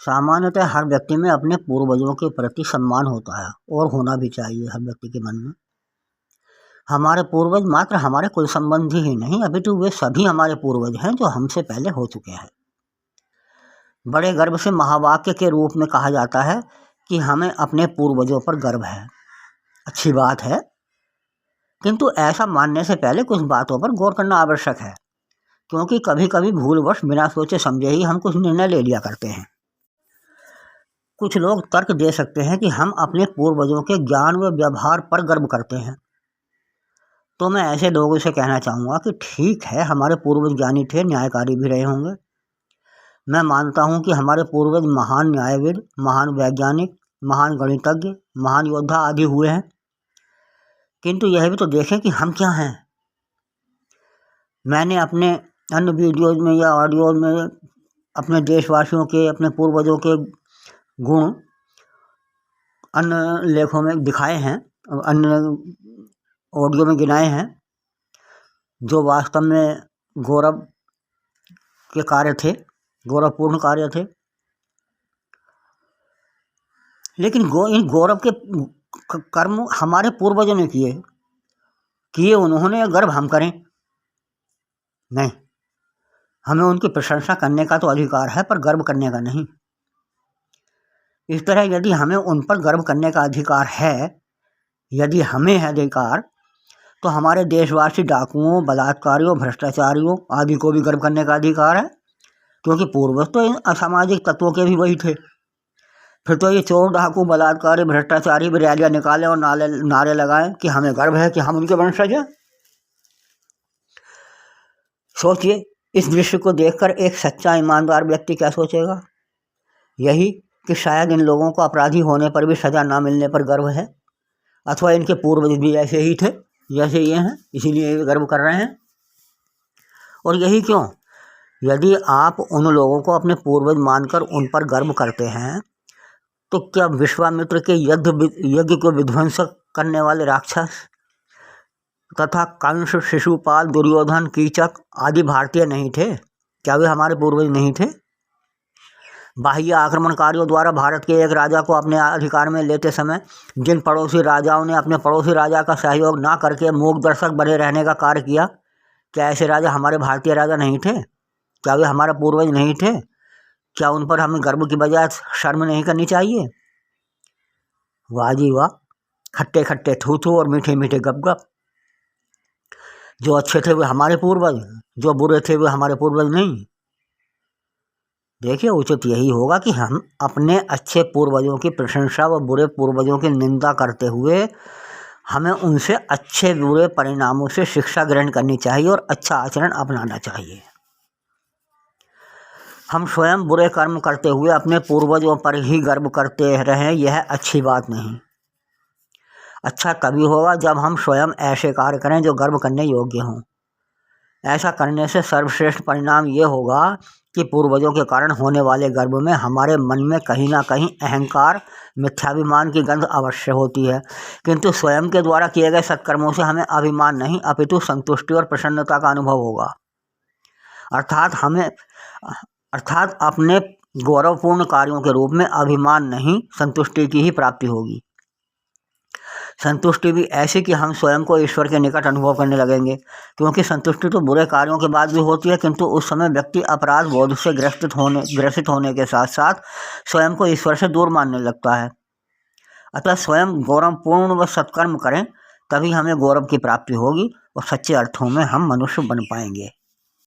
सामान्यतः हर व्यक्ति में अपने पूर्वजों के प्रति सम्मान होता है और होना भी चाहिए हर व्यक्ति के मन में। हमारे पूर्वज मात्र हमारे कुल संबंधी ही नहीं, अपितु वे सभी हमारे पूर्वज हैं जो हमसे पहले हो चुके हैं। बड़े गर्व से महावाक्य के रूप में कहा जाता है कि हमें अपने पूर्वजों पर गर्व है। अच्छी बात है, किंतु ऐसा मानने से पहले कुछ बातों पर गौर करना आवश्यक है, क्योंकि कभी कभी भूलवश बिना सोचे समझे ही हम कुछ निर्णय ले लिया करते हैं। कुछ लोग तर्क दे सकते हैं कि हम अपने पूर्वजों के ज्ञान व व्यवहार पर गर्व करते हैं। तो मैं ऐसे लोगों से कहना चाहूँगा कि ठीक है, हमारे पूर्वज ज्ञानी थे, न्यायकारी भी रहे होंगे। मैं मानता हूँ कि हमारे पूर्वज महान न्यायविद, महान वैज्ञानिक, महान गणितज्ञ, महान योद्धा आदि हुए हैं, किंतु यह भी तो देखें कि हम क्या हैं। मैंने अपने अन्य वीडियोज में या ऑडियोज में अपने देशवासियों के, अपने पूर्वजों के गुण अन्य लेखों में दिखाए हैं, अन्य ऑडियो में गिनाए हैं, जो वास्तव में गौरव के कार्य थे, गौरवपूर्ण कार्य थे। लेकिन इन गौरव के कर्म हमारे पूर्वजों ने किए उन्होंने, गर्व हम करें? नहीं, हमें उनकी प्रशंसा करने का तो अधिकार है, पर गर्व करने का नहीं। इस तरह यदि हमें उन पर गर्व करने का अधिकार है, यदि हमें है अधिकार, तो हमारे देशवासी डाकुओं, बलात्कारियों, भ्रष्टाचारियों आदि को भी गर्व करने का अधिकार है, क्योंकि पूर्वज तो इन असामाजिक तत्वों के भी वही थे। फिर तो ये चोर, डाकू, बलात्कारी, भ्रष्टाचारी भी रैलियां निकालें और नारे लगाएं कि हमें गर्व है कि हम उनके वंशज हैं। सोचिए, इस दृश्य को देखकर एक सच्चा ईमानदार व्यक्ति क्या सोचेगा? यही कि शायद इन लोगों को अपराधी होने पर भी सजा ना मिलने पर गर्व है, अथवा इनके पूर्वज भी ऐसे ही थे जैसे ये हैं, इसीलिए ये गर्व कर रहे हैं। और यही क्यों, यदि आप उन लोगों को अपने पूर्वज मानकर उन पर गर्व करते हैं, तो क्या विश्वामित्र के यज्ञ को विध्वंस करने वाले राक्षस तथा कंस, शिशुपाल, दुर्योधन, कीचक आदि भारतीय नहीं थे? क्या वे हमारे पूर्वज नहीं थे? बाह्य आक्रमणकारियों द्वारा भारत के एक राजा को अपने अधिकार में लेते समय जिन पड़ोसी राजाओं ने अपने पड़ोसी राजा का सहयोग ना करके मूक दर्शक बने रहने का कार्य किया, क्या ऐसे राजा हमारे भारतीय राजा नहीं थे? क्या वे हमारा पूर्वज नहीं थे? क्या उन पर हमें गर्व की बजाय शर्म नहीं करनी चाहिए? वाह जी वाह, खट्टे खट्टे थू थू और मीठे मीठे गप गप। जो अच्छे थे वे हमारे पूर्वज, जो बुरे थे वे हमारे पूर्वज नहीं। देखिए, उचित यही होगा कि हम अपने अच्छे पूर्वजों की प्रशंसा व बुरे पूर्वजों की निंदा करते हुए हमें उनसे अच्छे बुरे परिणामों से शिक्षा ग्रहण करनी चाहिए और अच्छा आचरण अपनाना चाहिए। हम स्वयं बुरे कर्म करते हुए अपने पूर्वजों पर ही गर्व करते रहें, यह अच्छी बात नहीं। अच्छा तभी होगा जब हम स्वयं ऐसे कार्य करें जो गर्व करने योग्य हों। ऐसा करने से सर्वश्रेष्ठ परिणाम ये होगा कि पूर्वजों के कारण होने वाले गर्व में हमारे मन में कहीं ना कहीं अहंकार, मिथ्याभिमान की गंध अवश्य होती है, किंतु स्वयं के द्वारा किए गए सत्कर्मों से हमें अभिमान नहीं, अपितु संतुष्टि और प्रसन्नता का अनुभव होगा। अर्थात अपने गौरवपूर्ण कार्यों के रूप में अभिमान नहीं, संतुष्टि की ही प्राप्ति होगी। संतुष्टि भी ऐसी कि हम स्वयं को ईश्वर के निकट अनुभव करने लगेंगे, क्योंकि संतुष्टि तो बुरे कार्यों के बाद भी होती है, किंतु उस समय व्यक्ति अपराध बोध से ग्रसित होने के साथ साथ स्वयं को ईश्वर से दूर मानने लगता है। अतः स्वयं गौरवपूर्ण व सत्कर्म करें, तभी हमें गौरव की प्राप्ति होगी और सच्चे अर्थों में हम मनुष्य बन पाएंगे।